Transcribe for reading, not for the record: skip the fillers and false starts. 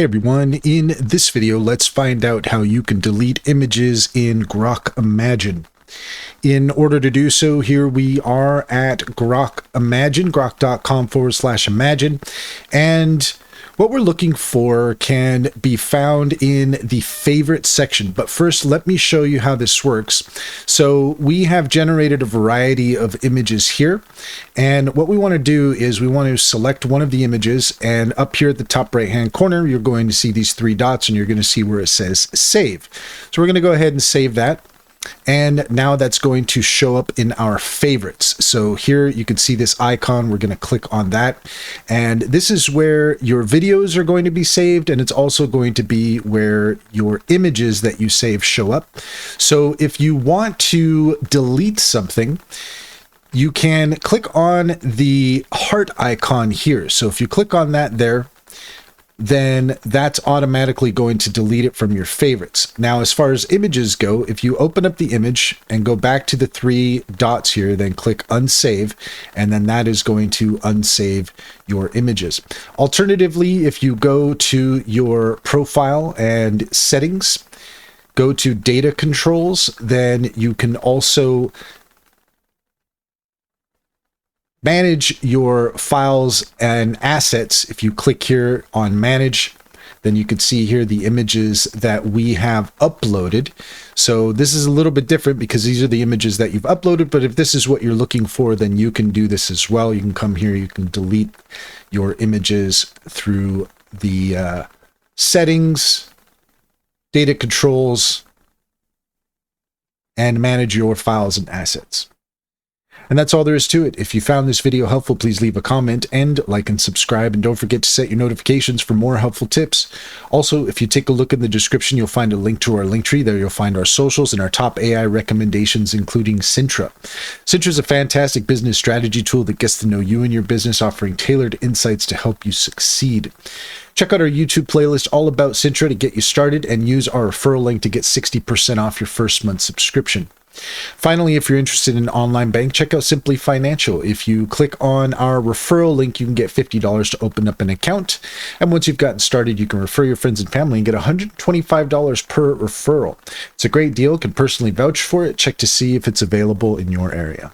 Hey everyone, in this video, let's find out how you can delete images in Grok Imagine. In order to do so, here we are at Grok Imagine, grok.com/imagine, and what we're looking for can be found in the favorite section. But first, let me show you how this works. So we have generated a variety of images here. And what we want to do is we want to select one of the images, and up here at the top right-hand corner, you're going to see these three dots and you're going to see where it says save. So we're going to go ahead and save that. And now that's going to show up in our favorites. So here you can see this icon. We're going to click on that. And this is where your videos are going to be saved. And it's also going to be where your images that you save show up. So if you want to delete something, you can click on the heart icon here. So if you click on that there, then that's automatically going to delete it from your favorites. Now, as far as images go, if you open up the image and go back to the three dots here, then click unsave, and then that is going to unsave your images. Alternatively, if you go to your profile and settings, go to data controls, then you can also manage your files and assets. If you click here on manage, then you can see here the images that we have uploaded. So this is a little bit different because these are the images that you've uploaded, but if this is what you're looking for, then you can do this as well. You can come here, you can delete your images through the settings, data controls, and manage your files and assets. And that's all there is to it. If you found this video helpful, please leave a comment and like and subscribe. And don't forget to set your notifications for more helpful tips. Also, if you take a look in the description, you'll find a link to our link tree. There you'll find our socials and our top AI recommendations, including Cintra. Cintra is a fantastic business strategy tool that gets to know you and your business, offering tailored insights to help you succeed. Check out our YouTube playlist all about Cintra to get you started, and use our referral link to get 60% off your first month subscription. Finally, if you're interested in an online bank, check out Simply Financial. If you click on our referral link, you can get $50 to open up an account. And once you've gotten started, you can refer your friends and family and get $125 per referral. It's a great deal. Can personally vouch for it. Check to see if it's available in your area.